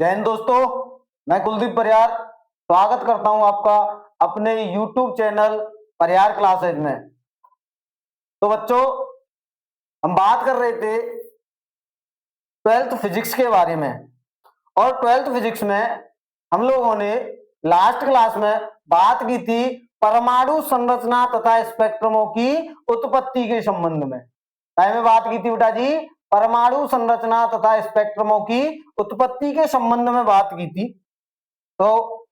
जय हिंद दोस्तों, मैं कुलदीप परियार स्वागत करता हूं आपका अपने YouTube चैनल परियार क्लासेज में। तो बच्चों, हम बात कर रहे थे 12th फिजिक्स के बारे में और 12th फिजिक्स में हम लोगों ने लास्ट क्लास में बात की थी परमाणु संरचना तथा स्पेक्ट्रमों की उत्पत्ति के संबंध में। में बात की थी बेटा जी, परमाणु संरचना तथा स्पेक्ट्रमों की उत्पत्ति के संबंध में बात की थी। तो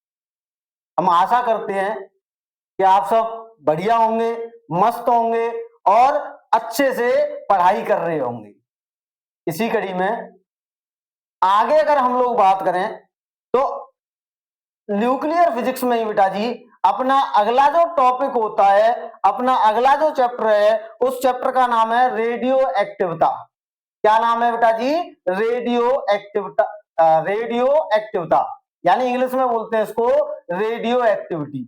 हम आशा करते हैं कि आप सब बढ़िया होंगे, मस्त होंगे और अच्छे से पढ़ाई कर रहे होंगे। इसी कड़ी में आगे अगर हम लोग बात करें तो न्यूक्लियर फिजिक्स में ही बेटा जी अपना अगला जो टॉपिक होता है, अपना अगला जो चैप्टर है, उस चैप्टर का नाम है रेडियो एक्टिविटा। क्या नाम है बेटा जी? रेडियो एक्टिविटा, यानी इंग्लिश में बोलते हैं इसको रेडियो एक्टिविटी।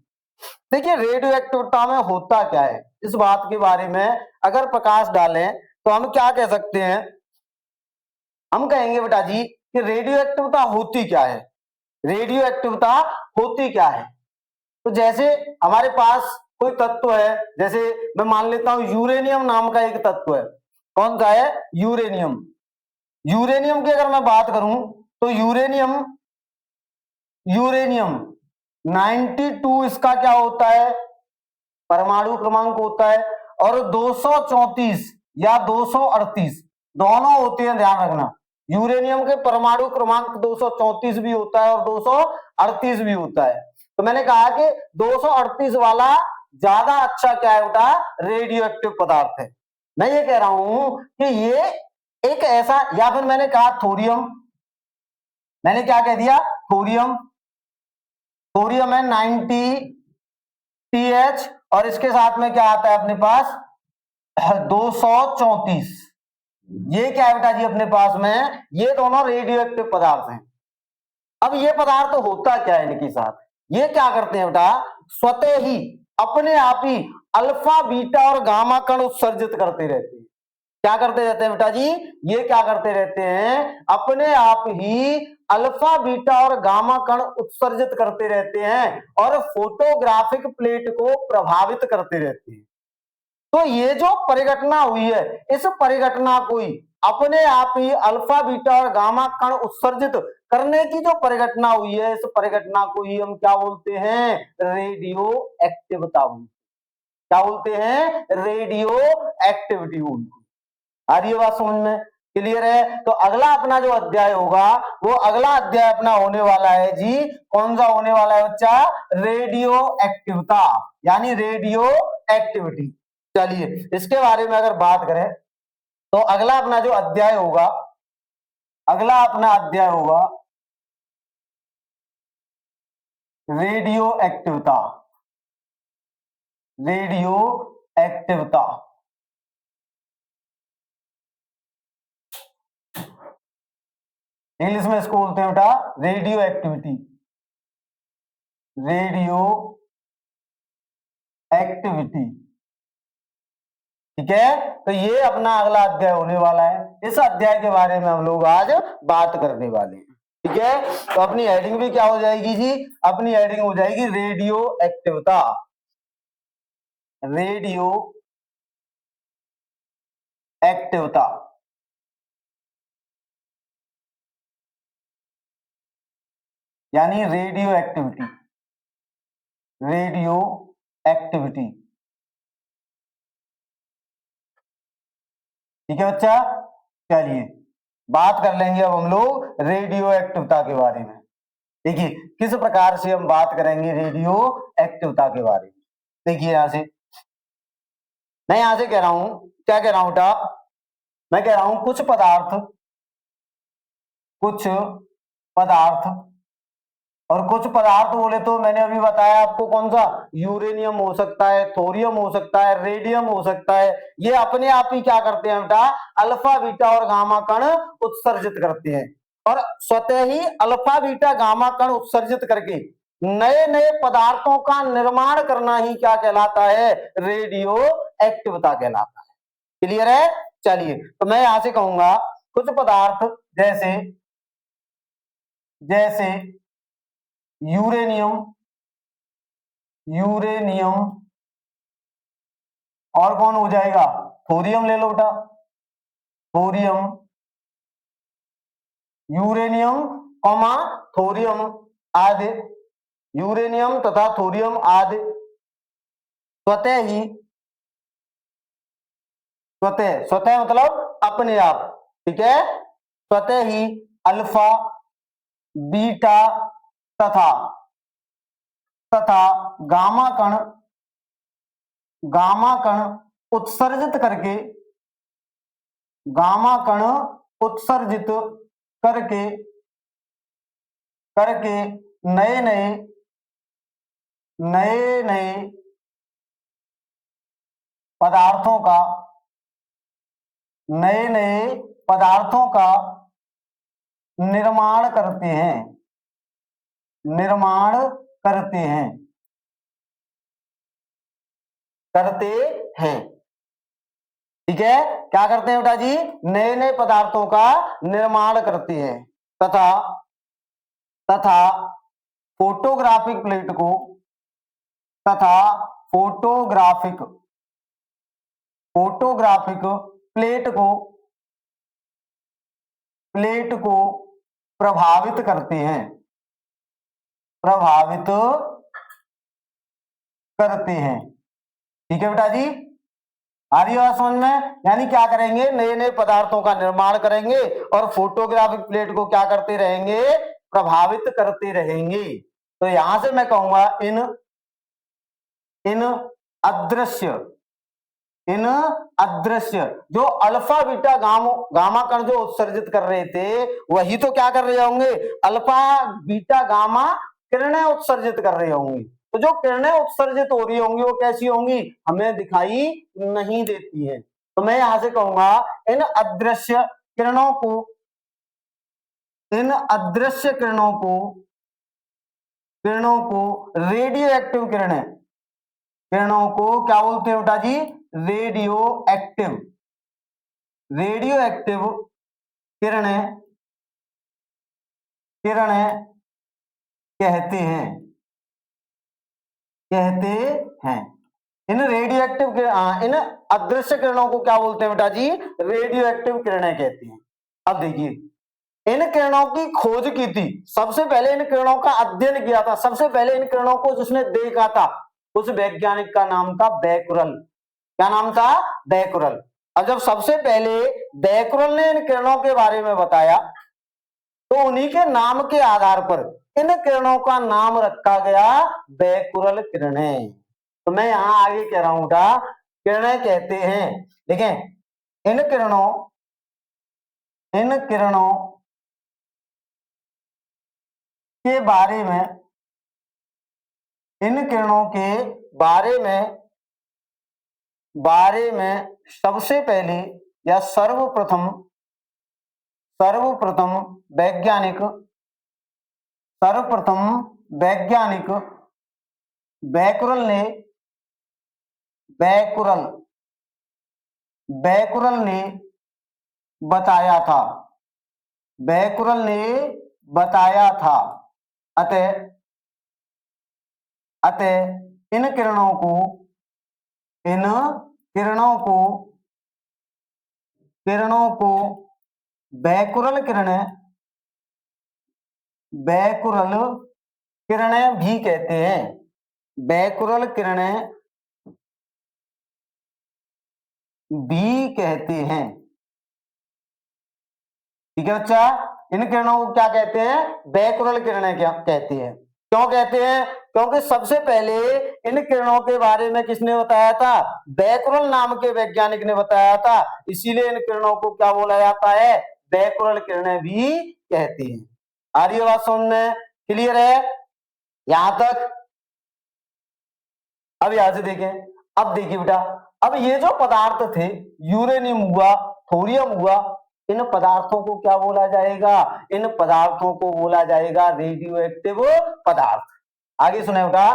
देखिए, रेडियो एक्टिविटा में होता क्या है, इस बात के बारे में अगर प्रकाश डालें तो हम क्या कह सकते हैं? हम कहेंगे बेटा जी कि रेडियो एक्टिविटा होती क्या है। रेडियो एक्टिविटा होती क्या है? तो जैसे हमारे पास कोई तत्व है, जैसे मैं मान लेता हूं यूरेनियम नाम का एक तत्व है। कौन सा है? यूरेनियम। यूरेनियम की अगर मैं बात करूं तो यूरेनियम 92 इसका क्या होता है? परमाणु क्रमांक होता है। और 234 या 238 दोनों होते हैं, ध्यान रखना। यूरेनियम के परमाणु क्रमांक 234 भी होता है और 238 भी होता है। तो मैंने कहा कि 238 वाला ज्यादा अच्छा क्या है बेटा? रेडियो एक्टिव पदार्थ है। मैं ये कह रहा हूं कि ये एक ऐसा, या फिर मैंने कहा थोरियम। मैंने क्या कह दिया? थोरियम। थोरियम है 90 TH और इसके साथ में क्या आता है अपने पास? 234। ये क्या है बेटा जी अपने पास में? ये दोनों रेडियो एक्टिव पदार्थ हैं। अब ये पदार्थ होता क्या है इनके साथ? ये क्या करते हैं बेटा? स्वतः ही अपने आप ही अल्फा बीटा और गामा कण उत्सर्जित करते रहते हैं। क्या करते रहते हैं बेटा जी? ये क्या करते रहते हैं? अपने आप ही अल्फा बीटा और गामा कण उत्सर्जित करते रहते हैं और फोटोग्राफिक प्लेट को प्रभावित करते रहते हैं। तो ये जो परिघटना हुई है, इस परिघटना को ही अपने आप ही अल्फा बीटा और गामा कण उत्सर्जित करने की जो परिघटना हुई है, इस परिघटना को ही हम क्या बोलते हैं? रेडियो एक्टिविटा बोलते हैं। क्या बोलते हैं? रेडियो एक्टिविटी बोलते हैं। आ रही है बात समझ में? क्लियर है? तो अगला अपना जो अध्याय होगा, वो अगला अध्याय अपना होने वाला है जी, कौन सा होने वाला है बच्चा? रेडियो एक्टिविटा, यानी रेडियो एक्टिविटी। चलिए, इसके बारे में अगर बात करें तो अगला अपना जो अध्याय होगा, अगला अपना अध्याय होगा रेडियो एक्टिविटा। रेडियो एक्टिविटा इंग्लिश में इसको बोलते हैं बेटा रेडियो एक्टिविटी। रेडियो एक्टिविटी, ठीक है? तो ये अपना अगला अध्याय होने वाला है। इस अध्याय के बारे में हम लोग आज बात करने वाले हैं, ठीक है? तो अपनी हेडिंग भी क्या हो जाएगी जी? अपनी हेडिंग हो जाएगी रेडियो एक्टिविटा। रेडियो एक्टिविटा, यानी रेडियो एक्टिविटी। रेडियो एक्टिविटी, ठीक है बच्चा? चलिए, बात कर लेंगे अब हम लोग रेडियो एक्टिविटा के बारे में। देखिए, किस प्रकार से हम बात करेंगे रेडियो एक्टिविटा के बारे में। देखिए, यहां से मैं यहां से कह रहा हूं, क्या कह रहा हूं बेटा? मैं कह रहा हूं कुछ पदार्थ और कुछ पदार्थ बोले तो मैंने अभी बताया आपको, कौन सा? यूरेनियम हो सकता है, थोरियम हो सकता है, रेडियम हो सकता है। ये अपने आप ही क्या करते हैं बेटा? अल्फा बीटा और गामा कण उत्सर्जित करते हैं और स्वतः ही अल्फा बीटा गामा कण उत्सर्जित करके नए नए पदार्थों का निर्माण करना ही क्या कहलाता है? रेडियो एक्टिविटा कहलाता है। क्लियर है? चलिए, तो मैं यहां से कहूंगा कुछ पदार्थ जैसे जैसे यूरेनियम, यूरेनियम, और कौन हो जाएगा, थोरियम ले लो बेटा, थोरियम, यूरेनियम कॉमा थोरियम आदि, यूरेनियम तथा थोरियम आदि स्वतः ही, स्वतः, स्वतः मतलब अपने आप, ठीक है, स्वतः ही अल्फा, बीटा तथा तथा गामा कण, गामा कण उत्सर्जित करके, गामा कण उत्सर्जित करके करके नए नए नए नए पदार्थों का, नए नए पदार्थों का निर्माण करते हैं, निर्माण करते हैं, करते हैं, ठीक है, क्या करते हैं बेटा जी, नए नए पदार्थों का निर्माण करते हैं, तथा तथा फोटोग्राफिक प्लेट को, तथा फोटोग्राफिक फोटोग्राफिक प्लेट को, प्लेट को प्रभावित करते हैं, प्रभावित करते हैं, ठीक है बेटा जी, आ रही बात समझ में, यानी क्या करेंगे, नए नए पदार्थों का निर्माण करेंगे और फोटोग्राफिक प्लेट को क्या करते रहेंगे, प्रभावित करते रहेंगे। तो यहां से मैं कहूंगा इन इन अदृश्य, इन अदृश्य जो अल्फा बीटा गामा कण जो उत्सर्जित कर रहे थे, वही तो क्या कर रहे होंगे, अल्फा बीटा गामा किरणें उत्सर्जित कर रहे होंगे। तो जो किरणें उत्सर्जित हो रही होंगी वो कैसी होंगी, हमें दिखाई नहीं देती है। तो मैं यहां से कहूंगा इन अदृश्य किरणों को, इन अदृश्य किरणों को, किरणों को रेडियो एक्टिव किरणें, किरणों को क्या बोलते हैं बेटा जी, रेडियो एक्टिव, रेडियो एक्टिव किरणें, किरणें कहते हैं, कहते हैं। इन रेडियो एक्टिव, इन अदृश्य किरणों को क्या बोलते हैं बेटा जी, रेडियो एक्टिव किरणें कहते हैं। अब देखिए इन किरणों की खोज की थी, सबसे पहले इन किरणों का अध्ययन किया था, सबसे पहले इन किरणों को जिसने देखा था उस वैज्ञानिक का नाम था बैकुरल। क्या नाम था, बैकुरल। अब जब सबसे पहले बैकुरल ने इन किरणों के बारे में बताया तो उन्हीं के नाम के आधार पर इन किरणों का नाम रखा गया बैकुरल किरणें। तो मैं यहां आगे कह रहा हूं बेटा, किरणें कहते हैं, देखें इन किरणों, इन किरणों के बारे में, इन किरणों के बारे में सबसे पहले या सर्वप्रथम वैज्ञानिक, बैकुरल ने, बैकुरल ने बताया था, बैकुरल ने बताया था। अतः इन किरणों को, इन किरणों को, किरणों को बैकुरल किरणें, बैकुरल किरणें भी कहते हैं, बैकुरल किरणें भी कहते हैं, ठीक है बच्चा। इन किरणों को क्या कहते हैं, बैकुरल किरणें क्या कहते हैं। क्यों कहते हैं, क्योंकि सबसे पहले इन किरणों के बारे में किसने बताया था, बैकुरल नाम के वैज्ञानिक ने बताया था, इसीलिए इन किरणों को क्या बोला जाता है, बैकुरल किरणें भी कहती हैं। आ रही है बात समझ में, क्लियर है यहां तक। अब यहां से देखें, अब देखिए बेटा, अब ये जो पदार्थ थे, यूरेनियम हुआ, थोरियम हुआ, इन पदार्थों को क्या बोला जाएगा, इन पदार्थों को बोला जाएगा रेडियो एक्टिव पदार्थ। आगे सुने बेटा,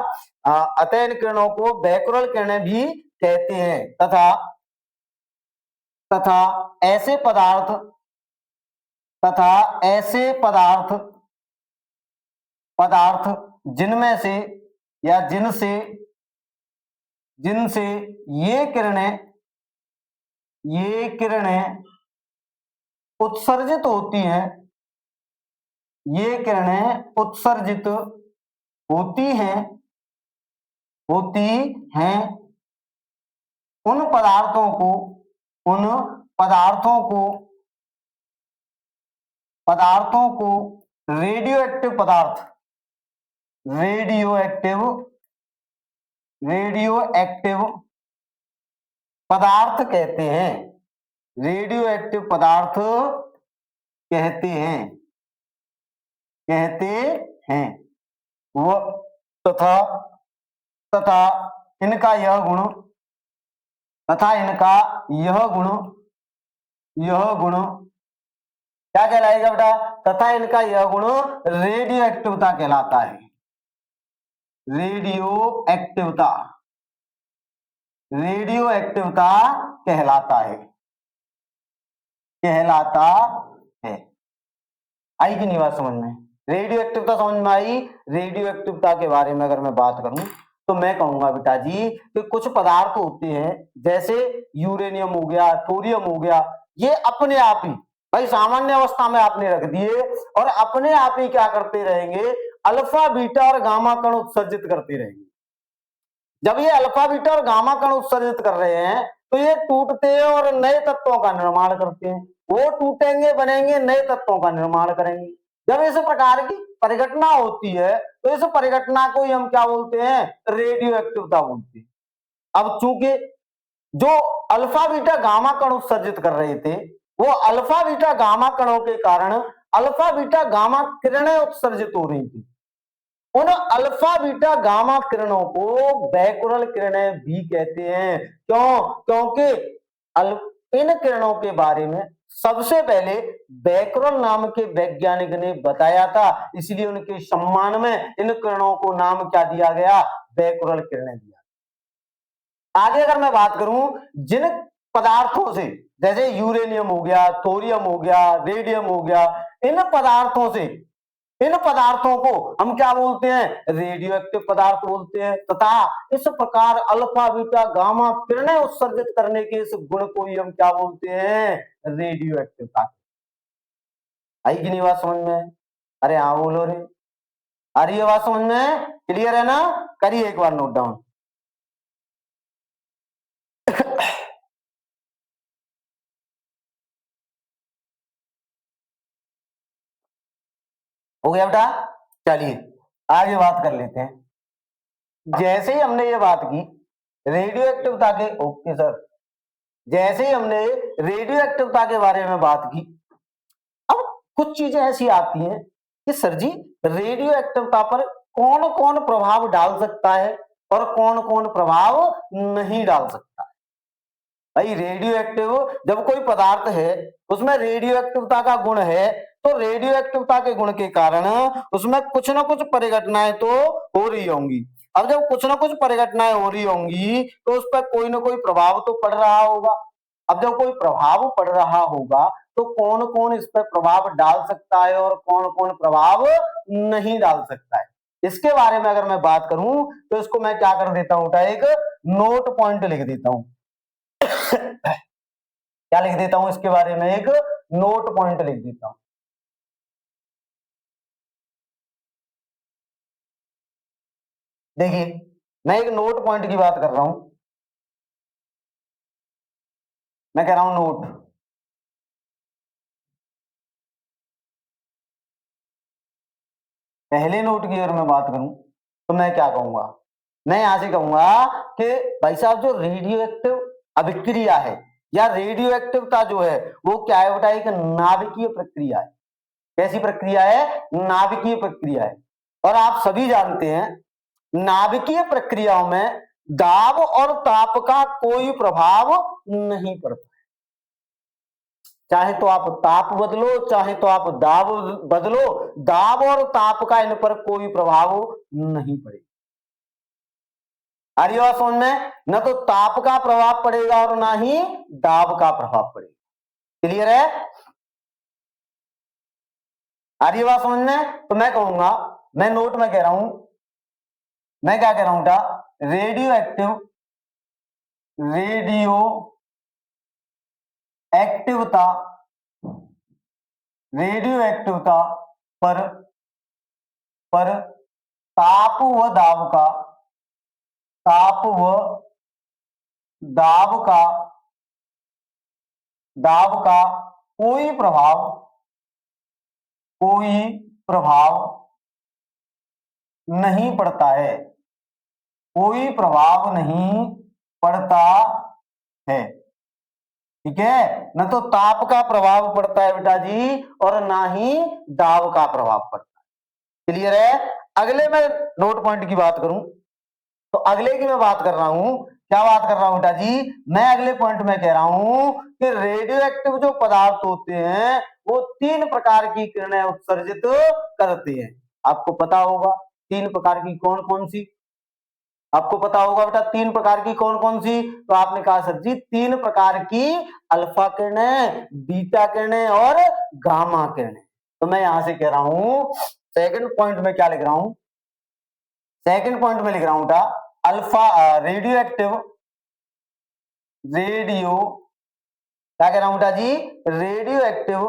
अतः इन किरणों को बैकुरल किरणें भी कहते हैं तथा ऐसे पदार्थ पदार्थ जिनमें से या जिनसे जिनसे ये किरणें उत्सर्जित होती हैं, ये किरणें उत्सर्जित होती हैं उन पदार्थों को रेडियोएक्टिव पदार्थ कहते हैं। रेडियोएक्टिव पदार्थ कहते हैं वो तथा इनका यह गुण क्या कहलाएगा बेटा? तथा इनका यह गुण रेडियोएक्टिवता कहलाता है। रेडियोएक्टिवता कहलाता है। आई कि नहीं बात समझ में? रेडियोएक्टिवता समझ में आई? रेडियोएक्टिवता के बारे में अगर मैं बात करूं तो मैं कहूंगा बेटा जी कि कुछ पदार्थ होते हैं जैसे यूरेनियम हो गया, थोरियम हो गया, ये अपने आप ही भाई सामान्य अवस्था में आपने रख दिए और अपने आप ही क्या करते रहेंगे? अल्फा बीटा और गामा कण उत्सर्जित करते रहेंगे। जब ये अल्फा बीटा और गामा कण उत्सर्जित कर रहे हैं तो ये टूटते हैं और नए तत्वों का निर्माण करते हैं। वो टूटेंगे, बनेंगे, नए तत्वों का निर्माण करेंगे। जब इस प्रकार की परिघटना होती है तो इस परिघटना को ही हम क्या बोलते हैं? रेडियोएक्टिवता बोलते हैं। अब चूंकि जो अल्फा बीटा गामा कण उत्सर्जित कर रहे थे वो अल्फा बीटा गामा कणों के कारण अल्फा बीटा गामा किरणें उत्सर्जित हो रही थी। उन अल्फा बीटा गामा किरणों को बैकुरल किरणें भी कहते हैं। क्यों? क्योंकि इन किरणों के बारे में सबसे पहले बैकुरल नाम के वैज्ञानिक ने बताया था, इसलिए उनके सम्मान में इन किरणों को नाम क्या दिया गया? बैकुरल किरणें दिया। आगे अगर मैं बात करूं जिन पदार्थों से, जैसे यूरेनियम हो गया, थोरियम हो गया, रेडियम हो गया, इन पदार्थों को हम क्या बोलते हैं? रेडियोएक्टिव पदार्थ बोलते हैं। तथा इस प्रकार अल्फा बीटा गामा किरणें उत्सर्जित करने के इस गुण को ही हम क्या बोलते हैं? रेडियोएक्टिवता। आई कि नहीं बात समझ में? अरे हाँ बोलो रे। आ रही है बात समझ में? क्लियर है ना? करिए एक बार नोट डाउन। हो गया बेटा? चलिए आगे बात कर लेते हैं। जैसे ही हमने ये बात की रेडियोएक्टिवता के, ओके सर, जैसे ही हमने रेडियोएक्टिवता के बारे में बात की, अब कुछ चीजें ऐसी आती हैं कि सर जी रेडियोएक्टिवता पर कौन कौन प्रभाव डाल सकता है और कौन कौन प्रभाव नहीं डाल सकता है। भाई रेडियोएक्टिव जब कोई पदार्थ है उसमें रेडियोएक्टिवता का गुण है तो रेडियोएक्टिवता के गुण के कारण उसमें कुछ ना कुछ परिघटनाएं तो हो रही होंगी। अब जब कुछ ना कुछ परिघटनाएं हो रही होंगी तो उस पर कोई ना कोई प्रभाव तो पड़ रहा होगा। अब जब कोई प्रभाव पड़ रहा होगा तो कौन कौन इस पर प्रभाव डाल सकता है और कौन कौन प्रभाव नहीं डाल सकता है, इसके बारे में अगर मैं बात करूं तो इसको मैं क्या कर देता हूं? एक नोट पॉइंट लिख देता हूं। क्या लिख देता हूं? इसके बारे में एक नोट पॉइंट लिख देता हूं। देखिए मैं एक नोट पॉइंट की बात कर रहा हूं। मैं कह रहा हूं नोट। पहले नोट की अगर मैं बात करूं तो मैं क्या कहूंगा? मैं यहां से कहूंगा कि भाई साहब जो रेडियोएक्टिव अभिक्रिया है या रेडियोएक्टिवता जो है वो क्या है बेटा? एक नाभिकीय प्रक्रिया है। कैसी प्रक्रिया है? नाभिकीय प्रक्रिया है। और आप सभी जानते हैं नाभिकीय प्रक्रियाओं में दाब और ताप का कोई प्रभाव नहीं पड़ता। चाहे तो आप ताप बदलो चाहे तो आप दाब बदलो, दाब और ताप का इन पर कोई प्रभाव नहीं पड़ेगा। आर्य समझ में? न तो ताप का प्रभाव पड़ेगा और ना ही दाब का प्रभाव पड़ेगा। क्लियर है? आर्य समझ में? तो मैं कहूंगा मैं नोट में कह रहा हूं, मैं क्या कह रहा हूं बेटा, रेडियो एक्टिवता पर ताप व दाब का कोई प्रभाव नहीं पड़ता है, कोई प्रभाव नहीं पड़ता है। ठीक है, न तो ताप का प्रभाव पड़ता है बेटा जी और ना ही दाब का प्रभाव पड़ता है। क्लियर है। अगले मैं नोट पॉइंट की बात करूं तो अगले की मैं बात कर रहा हूं, क्या बात कर रहा हूं बेटा जी, मैं अगले पॉइंट में कह रहा हूं कि रेडियो एक्टिव जो पदार्थ होते हैं वो 3 प्रकार की किरणें उत्सर्जित करते हैं। आपको पता होगा 3 प्रकार की कौन कौन सी, आपको पता होगा बेटा 3 प्रकार की कौन कौन सी। तो आपने कहा सर जी 3 प्रकार की अल्फा किरणें, बीटा किरणें और गामा किरणें। तो मैं यहां से कह रहा हूं, सेकंड पॉइंट में क्या लिख रहा हूं, सेकंड पॉइंट में लिख रहा हूं बेटा अल्फा रेडियो क्या कह रहा हूं बेटा जी, रेडियो एक्टिव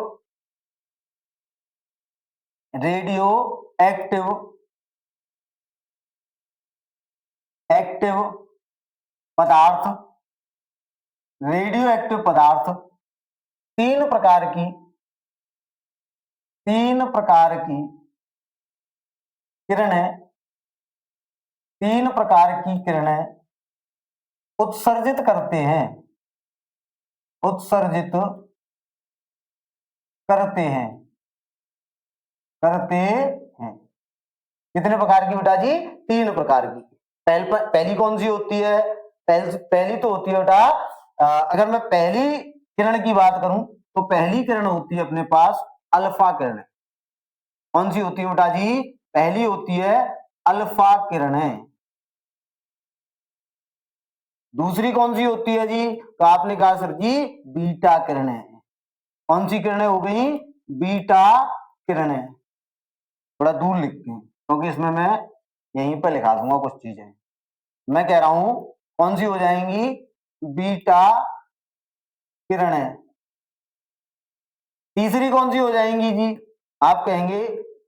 पदार्थ, रेडियो एक्टिव पदार्थ 3 प्रकार की किरणें उत्सर्जित करते हैं, कितने प्रकार की बेटा जी, 3 प्रकार की। पहली कौन सी होती है, पहली तो होती है बेटा, अगर मैं पहली किरण की बात करूं तो पहली किरण होती है अपने पास अल्फा किरण। कौन सी होती है बेटा जी, पहली होती है अल्फा किरणें। दूसरी कौन सी होती है जी, तो आपने कहा सर जी बीटा किरणें। कौन सी किरणें हो गई, बीटा किरणें। थोड़ा दूर लिखते हैं क्योंकि इसमें मैं यहीं पर लिखा दूंगा कुछ चीजें। मैं कह रहा हूं कौन सी हो जाएंगी, बीटा किरणें। तीसरी कौन सी हो जाएंगी जी, आप कहेंगे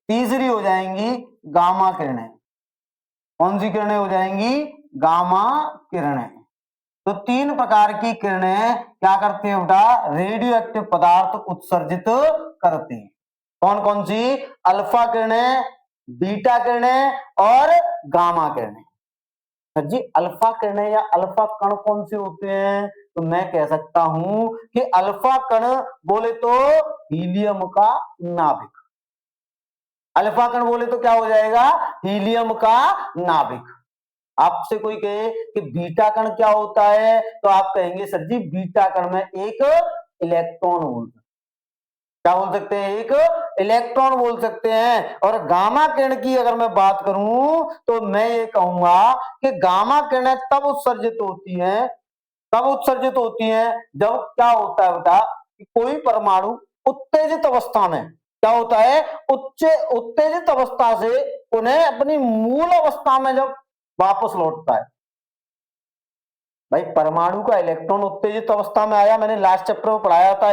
तीसरी हो जाएंगी गामा किरणें। कौन सी किरणें हो जाएंगी, गामा किरणें। तो 3 प्रकार की किरणें क्या करते हैं बेटा, रेडियो एक्टिव पदार्थ उत्सर्जित करते हैं। कौन कौन सी, अल्फा किरणें, बीटा किरणें और गामा किरणें। सर जी अल्फा किरणें या अल्फा कण कौन से होते हैं, तो मैं कह सकता हूं कि अल्फा कण बोले तो हीलियम का नाभिक। अल्फा कण बोले तो क्या हो जाएगा, हीलियम का नाभिक। आपसे कोई कहे कि बीटा कण क्या होता है, तो आप कहेंगे सर जी बीटा कण में एक इलेक्ट्रॉन बोल सकते, क्या बोल सकते हैं, एक इलेक्ट्रॉन बोल सकते हैं। और गामा किरण की अगर मैं बात करूं तो मैं ये कहूंगा कि गामा किरणें तब उत्सर्जित होती हैं जब क्या होता है बेटा कि कोई परमाणु उत्तेजित अवस्था में, क्या होता है, उत्तेजित अवस्था से उन्हें अपनी मूल अवस्था में जब वापस लौटता है। भाई परमाणु का इलेक्ट्रॉन उत्तेजित अवस्था में आया, मैंने लास्ट चैप्टर में पढ़ाया था,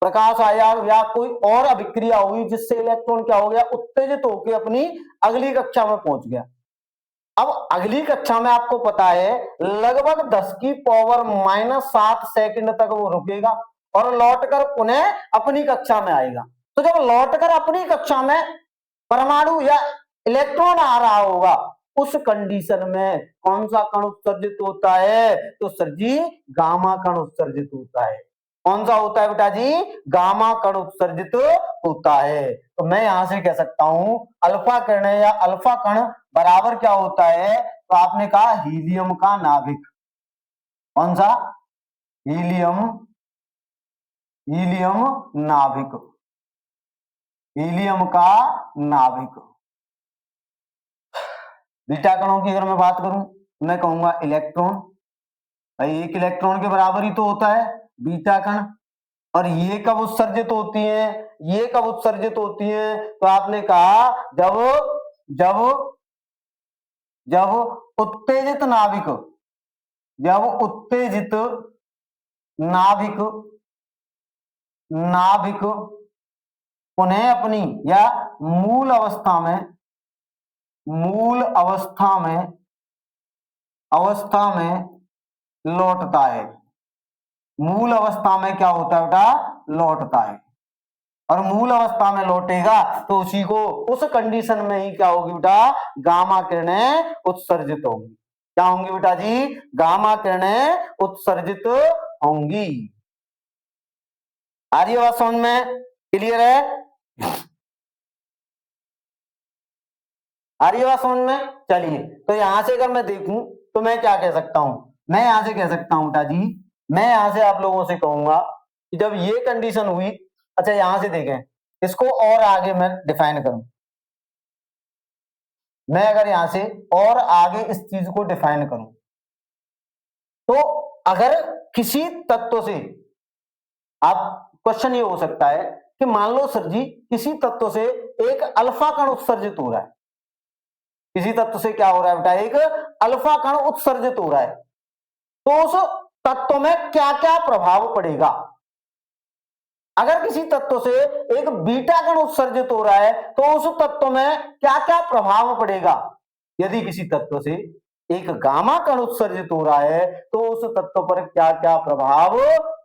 प्रकाश आया या कोई और अभिक्रिया हुई जिससे इलेक्ट्रॉन क्या हो गया, उत्तेजित होकर अपनी अगली कक्षा में पहुंच गया। अब अगली कक्षा में आपको पता है लगभग 10 की पावर -7 सेकंड तक वो रुकेगा और लौटकर पुनः अपनी कक्षा में आएगा। तो जब लौटकर अपनी कक्षा में परमाणु या इलेक्ट्रॉन आ रहा होगा, उस कंडीशन में कौन सा कण उत्सर्जित होता है, तो सर जी गामा कण उत्सर्जित होता है। कौन सा होता है बेटा जी, गामा कण उत्सर्जित होता है। तो मैं यहां से कह सकता हूं अल्फा किरणें या अल्फा कण बराबर क्या होता है, तो आपने कहा हीलियम का नाभिक। कौन सा, हीलियम नाभिक, हीलियम का नाभिक। बीटा कणों की अगर मैं बात करूं मैं कहूंगा इलेक्ट्रॉन। भाई एक इलेक्ट्रॉन के बराबर ही तो होता है बीटा कण। और ये कब उत्सर्जित होती हैं, तो आपने कहा जब जब जब उत्तेजित नाभिक जब उत्तेजित नाभिक नाभिक पुनः अपनी या मूल अवस्था में लौटता है। मूल अवस्था में क्या होता है बेटा? लौटता है। और मूल अवस्था में लौटेगा तो उसी को उस कंडीशन में ही क्या होगी बेटा? गामा किरणें उत्सर्जित होंगी। क्या होंगी बेटा जी? गामा किरणें उत्सर्जित होंगी। आ रही है बात समझ में? क्लियर है? आ रही है बात समझ में? चलिए, तो यहां से अगर मैं देखूं तो मैं क्या कह सकता हूं? मैं यहां से कह सकता हूं बेटा जी, मैं यहां से आप लोगों से कहूंगा कि जब ये कंडीशन हुई, अच्छा यहां से देखें, इसको और आगे मैं डिफाइन करूं, मैं अगर यहां से और आगे इस चीज को डिफाइन करूं तो अगर किसी तत्व से, आप क्वेश्चन ये हो सकता है कि मान लो सर जी किसी तत्व से एक अल्फा कण उत्सर्जित हो रहा है, किसी तत्व से क्या हो रहा है बेटा? एक अल्फा कण उत्सर्जित हो रहा है, तो उस तत्व में क्या क्या प्रभाव पड़ेगा? अगर किसी तत्व से एक बीटा कण उत्सर्जित हो रहा है तो उस तत्व में क्या क्या प्रभाव पड़ेगा? यदि किसी तत्व से एक गामा कण उत्सर्जित हो रहा है तो उस तत्व पर क्या क्या प्रभाव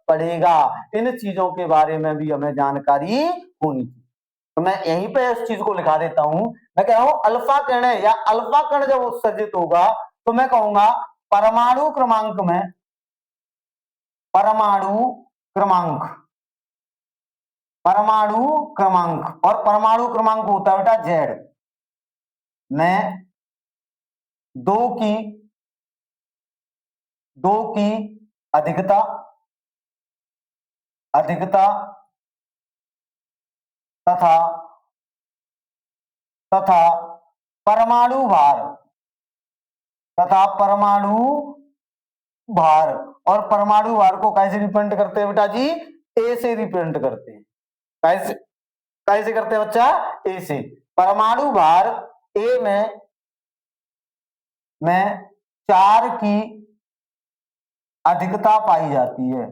पड़ेगा? इन चीजों के बारे में भी हमें जानकारी होनी चाहिए। तो मैं यहीं पे इस चीज को लिखा देता हूं। मैं कह रहा हूं अल्फा कण या अल्फा कण जब उत्सर्जित होगा तो मैं कहूंगा परमाणु क्रमांक में, परमाणु क्रमांक, और परमाणु क्रमांक होता है बेटा जेड में दो की अधिकता तथा परमाणु भार, और परमाणु भार को कैसे रिप्रेजेंट करते हैं बेटा जी? ए से रिप्रेजेंट करते हैं। कैसे करते हैं बच्चा? ए से। परमाणु भार ए में 4 की अधिकता पाई जाती है,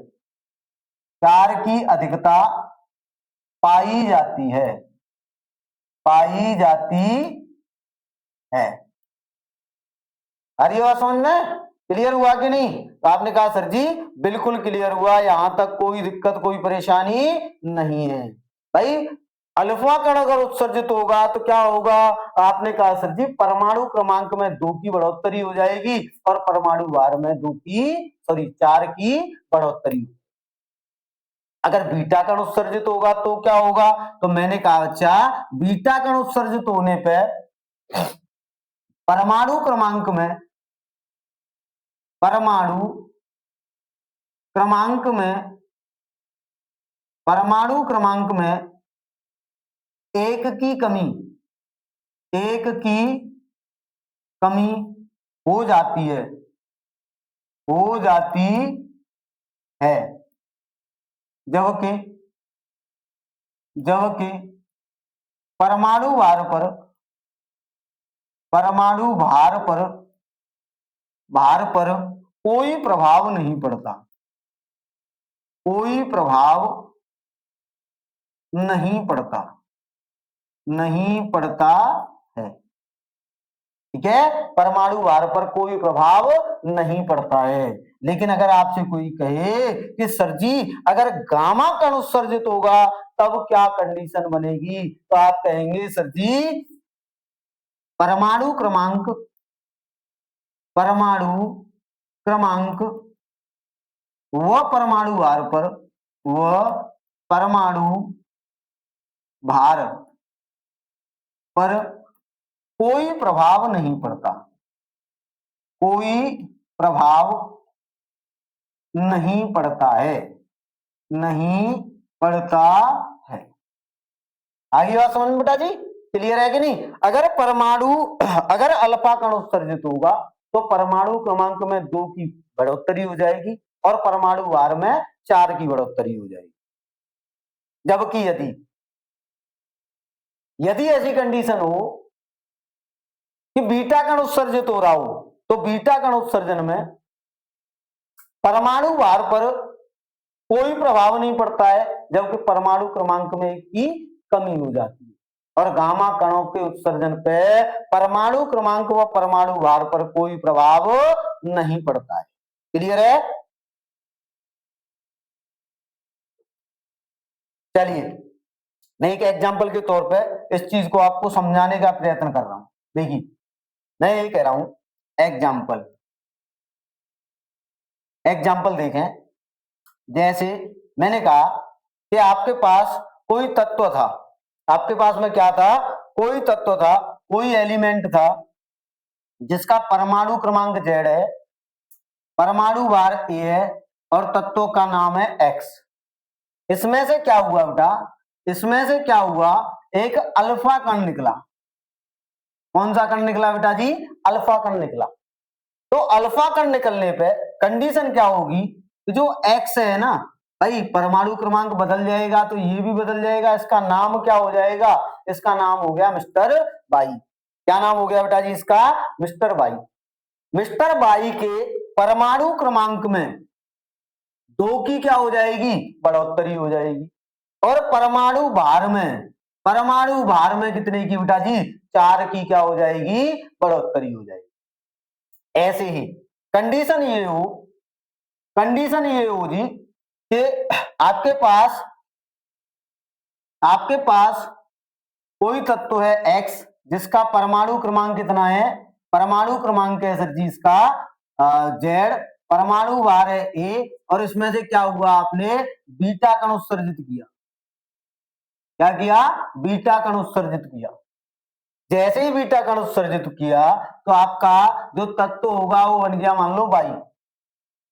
4 की अधिकता पाई जाती है। अरे बात समझ में? क्लियर हुआ कि नहीं? तो आपने कहा सर जी बिल्कुल क्लियर हुआ, यहां तक कोई दिक्कत कोई परेशानी नहीं है। भाई अल्फा कण अगर उत्सर्जित होगा तो क्या होगा? आपने कहा सर जी परमाणु क्रमांक में 2 की बढ़ोतरी हो जाएगी और परमाणु भार में 4 की बढ़ोतरी। अगर बीटा कण उत्सर्जित होगा तो क्या होगा? तो मैंने कहा बच्चा बीटा कण उत्सर्जित होने पर परमाणु क्रमांक में एक की कमी हो जाती है, जबकि परमाणु भार पर कोई प्रभाव नहीं पड़ता, नहीं पड़ता है। ठीक है, परमाणु भार पर कोई प्रभाव नहीं पड़ता है। लेकिन अगर आपसे कोई कहे कि सर जी अगर गामा कण उत्सर्जित होगा तब क्या कंडीशन बनेगी, तो आप कहेंगे सर जी परमाणु क्रमांक व परमाणु भार पर कोई प्रभाव नहीं पड़ता, आगे बात समझ में बेटा जी? क्लियर है कि नहीं? अगर अल्फा कण उत्सर्जित होगा तो परमाणु क्रमांक में 2 की बढ़ोतरी हो जाएगी और परमाणु भार में 4 की बढ़ोतरी हो जाएगी। जबकि यदि ऐसी कंडीशन हो कि बीटा कण उत्सर्जित हो रहा हो, तो बीटा कण उत्सर्जन में परमाणु भार पर कोई प्रभाव नहीं पड़ता है, जबकि परमाणु क्रमांक में एक की कमी हो जाती है। और गामा कणों के उत्सर्जन पे परमाणु क्रमांक व परमाणु भार पर कोई प्रभाव नहीं पड़ता है। क्लियर है? चलिए मैं एक एग्जाम्पल के तौर पे इस चीज को आपको समझाने का प्रयत्न कर रहा हूं। देखिए मैं ये कह रहा हूं, एग्जाम्पल देखें। जैसे मैंने कहा कि आपके पास कोई तत्व था, आपके पास में क्या था, कोई तत्व था, कोई एलिमेंट था जिसका परमाणु क्रमांक Z है, परमाणु भार A है और तत्व का नाम है X। इसमें से क्या हुआ बेटा, इसमें से क्या हुआ, एक अल्फा कण निकला। कौन सा कण निकला बेटा जी? अल्फा कण निकला। तो अल्फा कण निकलने पे कंडीशन क्या होगी, जो X है ना भाई, परमाणु क्रमांक बदल जाएगा तो ये भी बदल जाएगा। इसका नाम क्या हो जाएगा, इसका नाम हो गया मिस्टर बाई। क्या नाम हो गया बेटा जी इसका? Mister by. मिस्टर बाई के परमाणु क्रमांक में 2 की क्या हो जाएगी, बढ़ोतरी हो जाएगी। और परमाणु भार में कितने की बेटा जी? 4 की क्या हो जाएगी, बढ़ोतरी हो जाएगी। ऐसे ही कंडीशन ये हो जी कि आपके पास कोई तत्व है X जिसका परमाणु क्रमांक कितना है, परमाणु क्रमांक है सर जी इसका Z, परमाणु भार है A, और इसमें से क्या हुआ, आपने बीटा कण उत्सर्जित किया। क्या किया? बीटा कण उत्सर्जित किया। जैसे ही बीटा कण उत्सर्जित किया तो आपका जो तत्व होगा वो बन गया, मान लो बाई।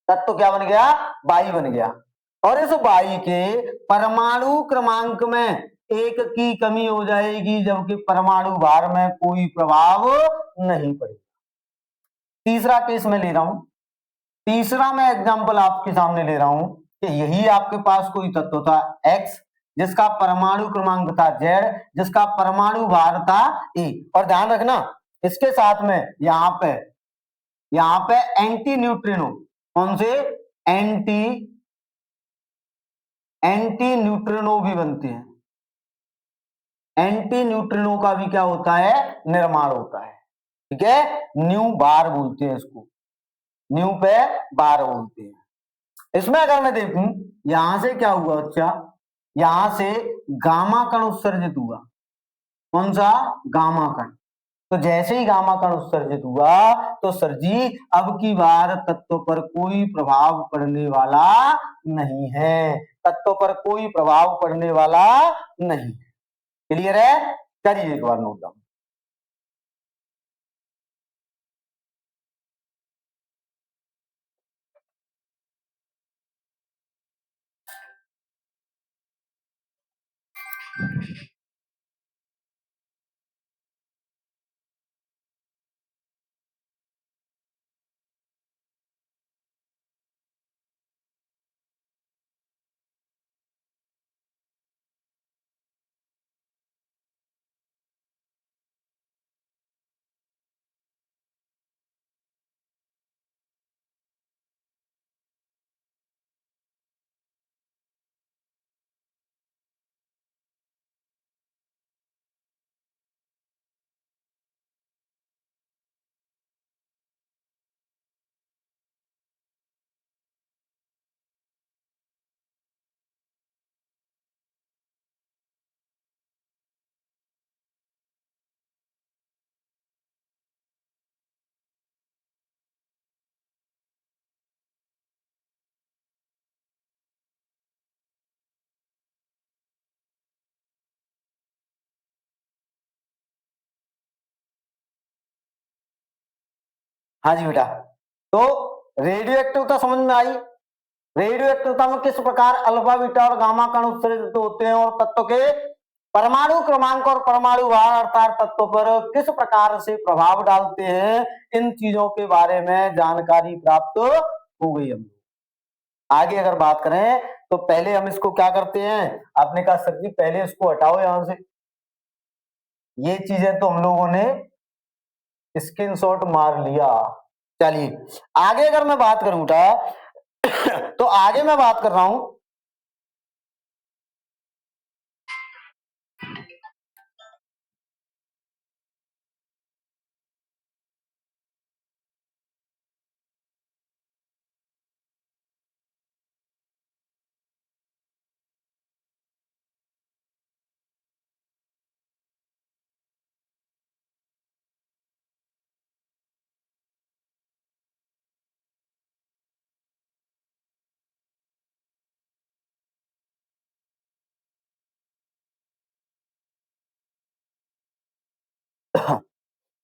तत्व क्या बन गया? बाई बन गया। और इस बाई के परमाणु क्रमांक में 1 की कमी हो जाएगी, जबकि परमाणु भार में कोई प्रभाव नहीं पड़ेगा। तीसरा केस मैं ले रहा हूं, तीसरा मैं एग्जांपल आपके सामने ले रहा हूं कि यही आपके पास कोई तत्व था X जिसका परमाणु क्रमांक था Z, जिसका परमाणु भार था A। और ध्यान रखना इसके साथ में यहां पे एंटी न्यूट्रिनो, कौन से? एंटी न्यूट्रिनो भी बनते हैं। एंटी न्यूट्रिनो का भी क्या होता है, निर्माण होता है। ठीक है, न्यू बार बोलते हैं इसको, न्यू पे बार बोलते हैं। इसमें अगर मैं देखूं यहां से क्या हुआ बच्चा, यहां से गामा कण उत्सर्जित हुआ। कौन सा? गामा कण। तो जैसे ही गामा कण उत्सर्जित हुआ तो सर जी अब की बार तत्व पर कोई प्रभाव पड़ने वाला नहीं है, तत्व पर कोई प्रभाव पड़ने वाला नहीं। क्लियर है? करिए एक बार नोट डाउन। हाँ जी बेटा, तो रेडियो एक्टिवता समझ में आई। रेडियो एक्टिवता में किस प्रकार अल्फा बीटा और गामा कण उत्सर्जित होते हैं और तत्व के परमाणु क्रमांक और परमाणु भार अर्थात तत्व पर किस प्रकार से प्रभाव डालते हैं, इन चीजों के बारे में जानकारी प्राप्त हो गई। हम आगे अगर बात करें तो पहले हम इसको क्या करते हैं, आपने कहा सर जी पहले इसको हटाओ यहां से, ये चीजें तो हम लोगों ने स्क्रीनशॉट मार लिया। चलिए आगे अगर मैं बात करूं तो आगे मैं बात कर रहा हूं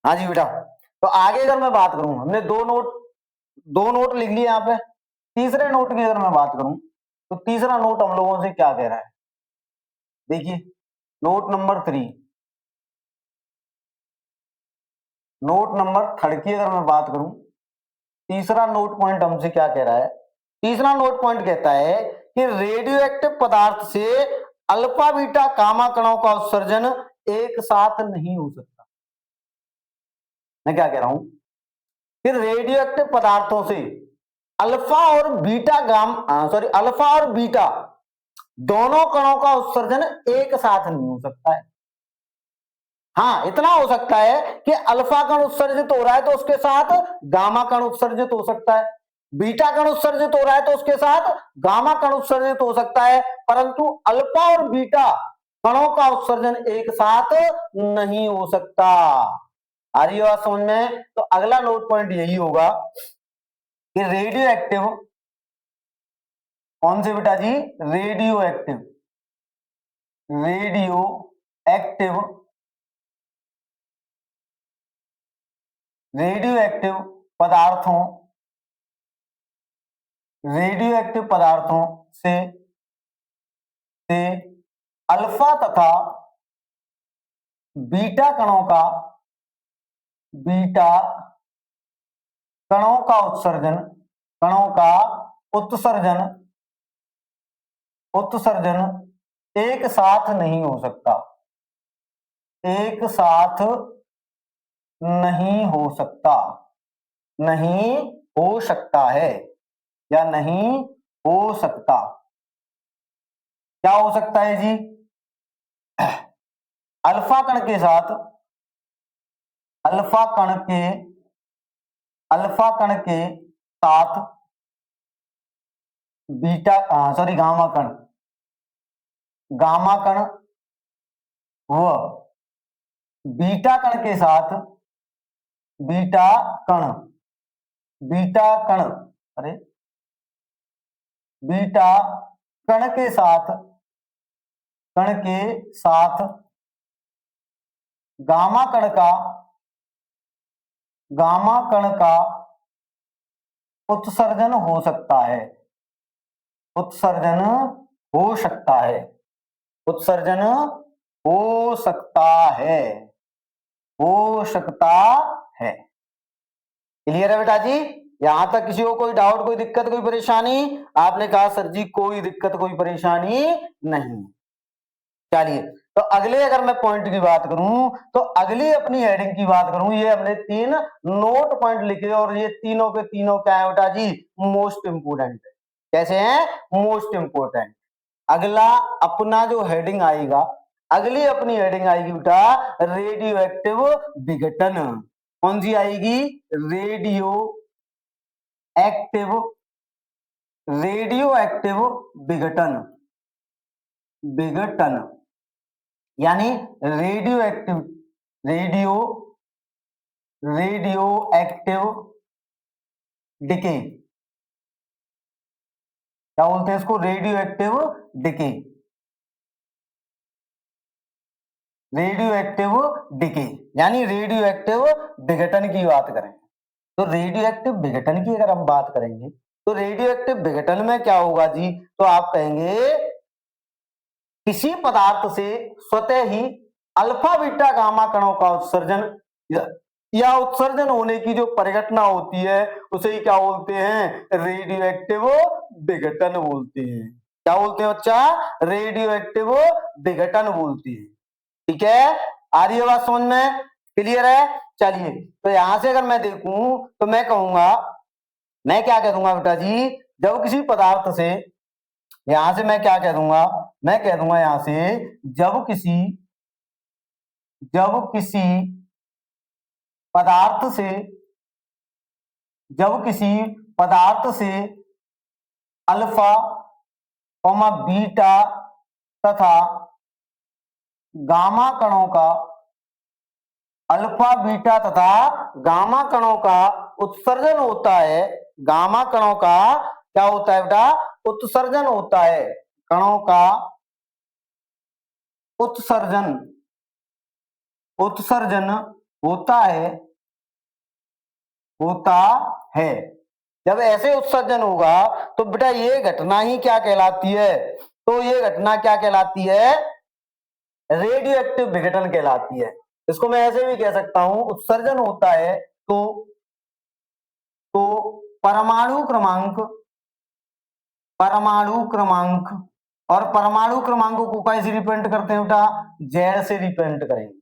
हाँ जी बेटा, तो आगे अगर मैं बात करूं, हमने दो नोट लिख लिए यहाँ पे। तीसरे नोट की अगर मैं बात करूं तो तीसरा नोट हम लोगों से क्या कह रहा है, देखिए नोट नंबर 3, नोट नंबर 3 की अगर मैं बात करूं, तीसरा नोट पॉइंट हमसे क्या कह रहा है। तीसरा नोट पॉइंट कहता है कि रेडियो एक्टिव पदार्थ से अल्फा बीटा गामा कणों का उत्सर्जन एक साथ नहीं हो सकता। मैं क्या कह रहा हूं कि रेडियो एक्टिव पदार्थों से अल्फा और बीटा अल्फा और बीटा दोनों कणों का उत्सर्जन एक साथ नहीं हो सकता है। हाँ इतना हो सकता है कि अल्फा कण उत्सर्जित हो रहा है तो उसके साथ गामा कण उत्सर्जित हो सकता है, बीटा कण उत्सर्जित हो रहा है तो उसके साथ गामा कण उत्सर्जित हो सकता है, परंतु अल्फा और बीटा कणों का उत्सर्जन एक साथ नहीं हो सकता। आ रही बात समझ में? तो अगला नोट पॉइंट यही होगा कि रेडियो एक्टिव, कौन से बेटा जी, radio active, radio active, radio active पदार्थों, रेडियो एक्टिव पदार्थों से अल्फा तथा बीटा कणों का, बीटा कणों का उत्सर्जन, कणों का उत्सर्जन, उत्सर्जन एक साथ नहीं हो सकता, एक साथ नहीं हो सकता, नहीं हो सकता है या नहीं हो सकता। क्या हो सकता है जी, अल्फा कण के साथ, अल्फा कण के, अल्फा कण के साथ बीटा गामा कण, गामा कण व बीटा कण के साथ, बीटा कण, बीटा कण, अरे बीटा कण के साथ, कण के साथ गामा कण का, गामा कण का उत्सर्जन हो सकता है, उत्सर्जन हो सकता है, उत्सर्जन हो सकता है, हो सकता है। क्लियर है बेटा जी? यहां तक किसी को कोई डाउट, कोई दिक्कत, कोई परेशानी? आपने कहा सर जी कोई दिक्कत कोई परेशानी नहीं। चलिए तो अगले अगर मैं पॉइंट की बात करूं तो अगली अपनी हेडिंग की बात करूं, ये हमने 3 नोट पॉइंट लिखे और ये तीनों के तीनों क्या है बेटा जी, मोस्ट इंपोर्टेंट है। कैसे हैं? Most important. अगला अपना जो हेडिंग आएगा, अगली अपनी हेडिंग आएगी बेटा रेडियो एक्टिव विघटन। कौन सी आएगी? रेडियो एक्टिव, रेडियो एक्टिव विघटन, विघटन यानी radio active, radio, radio active decay, क्या बोलते हैं इसको? Radio active decay, radio active decay यानी रेडियो एक्टिव विघटन की बात करें तो रेडियो एक्टिव विघटन की अगर हम बात करेंगे तो रेडियो एक्टिव विघटन में क्या होगा जी, तो आप कहेंगे किसी पदार्थ से स्वतः ही अल्फा बीटा गामा कणों का उत्सर्जन या उत्सर्जन होने की जो परिघटना होती है उसे ही क्या बोलते हैं? रेडियो एक्टिव विघटन बोलते हैं। क्या बोलते हैं बच्चा? रेडियो एक्टिव विघटन बोलते हैं। ठीक है, आ रही है बात समझ में? क्लियर है? चलिए, तो यहां से अगर मैं देखूं तो मैं कहूंगा, मैं क्या कह दूंगा बेटा जी, जब किसी पदार्थ से, यहां से मैं क्या कह दूंगा, मैं कह दूंगा यहां से, जब किसी पदार्थ से, जब किसी पदार्थ से अल्फा बीटा तथा गामा कणों का, अल्फा बीटा तथा गामा कणों का उत्सर्जन होता है, गामा कणों का क्या होता है बेटा, उत्सर्जन होता है, कणों का उत्सर्जन, उत्सर्जन होता है। जब ऐसे उत्सर्जन होगा तो बेटा ये घटना ही क्या कहलाती है, तो ये घटना क्या कहलाती है, रेडियो एक्टिव विघटन कहलाती है। इसको मैं ऐसे भी कह सकता हूं, उत्सर्जन होता है तो परमाणु क्रमांक और परमाणु क्रमांक को कैसे रिप्रेजेंट करते हैं बेटा, जेड से रिप्रेजेंट करेंगे,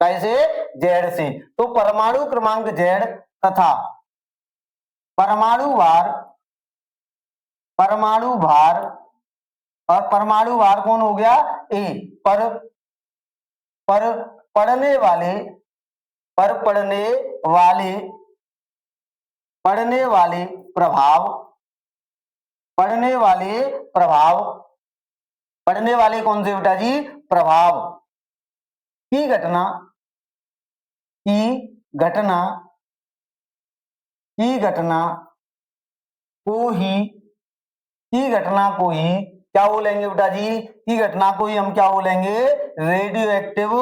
कैसे, जेड से। तो परमाणु क्रमांक जेड तथा परमाणु भार और परमाणु भार कौन हो गया, ए, पर पड़ने वाले प्रभाव, पड़ने वाले कौन से बेटा जी, प्रभाव की घटना को ही क्या बोलेंगे बेटा जी, की घटना को ही हम क्या बोलेंगे, रेडियो एक्टिव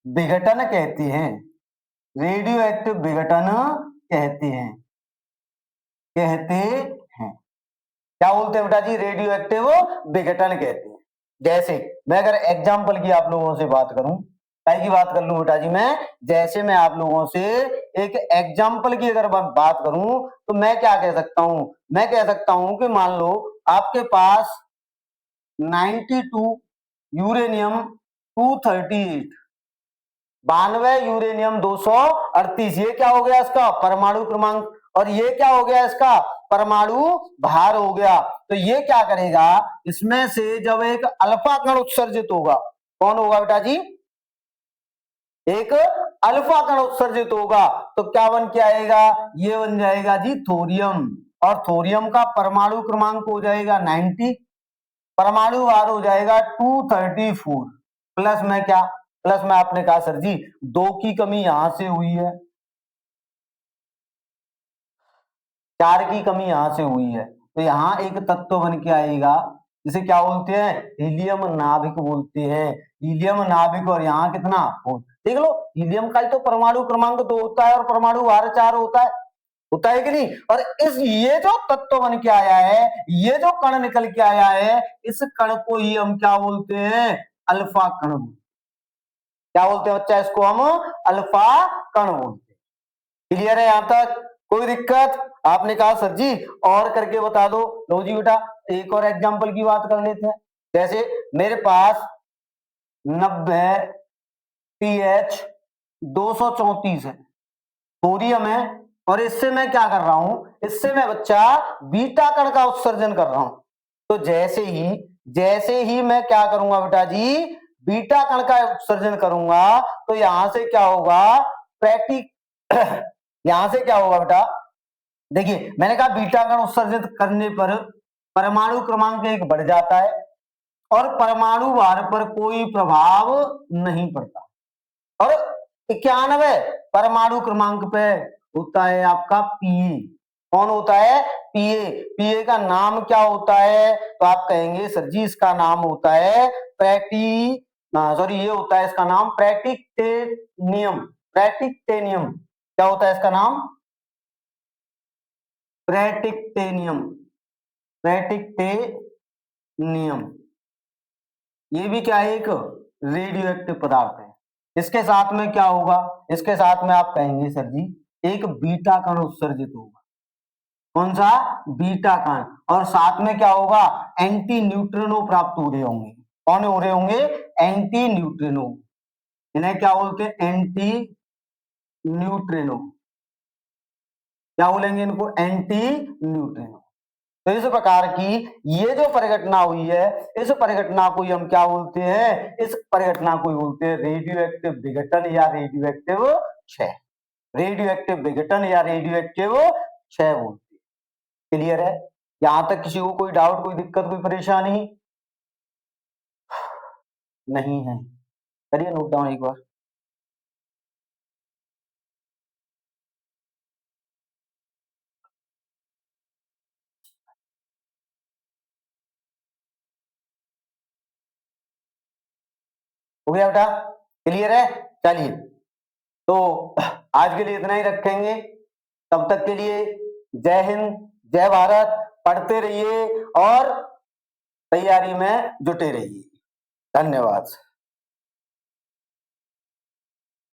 विघटन कहते हैं, रेडियो एक्टिव विघटन कहते हैं, क्या बोलते हैं बेटा जी, रेडियो एक्टिव विघटन कहते हैं। जैसे मैं अगर एग्जाम्पल की आप लोगों से बात करूं, की बात कर लूं बेटा जी मैं, जैसे मैं आप लोगों से एक एग्जाम्पल की अगर बात करूं तो मैं क्या कह सकता हूं, मैं कह सकता हूं कि मान लो आपके पास 92 यूरेनियम 238, 92 यूरेनियम 238, ये क्या हो गया इसका परमाणु क्रमांक, और ये क्या हो गया इसका परमाणु भार हो गया। तो ये क्या करेगा, इसमें से जब एक अल्फा कण उत्सर्जित होगा, कौन होगा बेटा जी, एक अल्फा कण उत्सर्जित होगा, तो क्या बन के आएगा, ये बन जाएगा जी थोरियम, और थोरियम का परमाणु क्रमांक हो जाएगा 90, परमाणु भार हो जाएगा 234, प्लस में क्या, प्लस में आपने कहा सर जी 2 की कमी यहां से हुई है, 4 की कमी यहां से हुई है, तो यहां एक तत्व बन के आएगा जिसे क्या बोलते हैं, हीलियम नाभिक बोलते हैं, हीलियम नाभिक, और यहाँ कितना, देख लो हीलियम का ही तो परमाणु क्रमांक 2 होता है और परमाणु भार 4 होता है कि नहीं, और ये जो तत्व बन के आया है, ये जो कण निकल के आया है, इस कण को ही हम क्या बोलते हैं, अल्फा कण, क्या बोलते हैं बच्चा, इसको हम अल्फा कण बोलते हैं। क्लियर है यहां तक, कोई दिक्कत, आपने कहा सर जी और करके बता दो, लो जी बेटा एक और एग्जांपल की बात कर लेते हैं। जैसे मेरे पास 90 pH 234 है, थोरियम है, और इससे मैं क्या कर रहा हूं, इससे मैं बच्चा बीटा कण का उत्सर्जन कर रहा हूं। तो जैसे ही मैं क्या करूंगा बेटा जी, बीटा कण का उत्सर्जन करूंगा, तो यहां से क्या होगा, यहां से क्या होगा बेटा, देखिए मैंने कहा बीटा कण उत्सर्जित करने पर परमाणु क्रमांक 1 बढ़ जाता है और परमाणु भार पर कोई प्रभाव नहीं पड़ता, और 91 परमाणु क्रमांक पे होता है आपका पीए, कौन होता है, पीए का नाम क्या होता है, तो आप कहेंगे सर जी इसका नाम होता है ये होता है इसका नाम प्रेटिक्टेनियम, क्या होता है इसका नाम, प्रेटिक्टेनियम, ये भी क्या है, एक रेडियो एक्टिव पदार्थ है। इसके साथ में क्या होगा, इसके साथ में आप कहेंगे सर जी एक बीटा कण उत्सर्जित होगा, कौन सा, बीटा कण, और साथ में क्या होगा, एंटी न्यूट्रिनो प्राप्त हो रहे होंगे। कौन हो रहे होंगे, एंटी न्यूट्रिनो, इन्हें क्या बोलते हैं, एंटी न्यूट्रिनो, क्या बोलेंगे इनको, एंटी न्यूट्रिनो। तो इस प्रकार की ये जो परिघटना हुई है, इस परिघटना को हम क्या बोलते हैं, इस परिघटना को बोलते हैं रेडियो एक्टिव विघटन या रेडियो एक्टिव क्षय, रेडियो एक्टिव विघटन या रेडियो एक्टिव क्षय बोलते हैं। क्लियर है, यहां तक किसी को कोई डाउट, कोई दिक्कत, कोई परेशानी नहीं है? करिए नोट डाउन एक बार। हो गया बेटा, क्लियर है? चलिए, तो आज के लिए इतना ही रखेंगे। तब तक के लिए जय हिंद, जय भारत, पढ़ते रहिए और तैयारी में जुटे रहिए। धन्यवाद।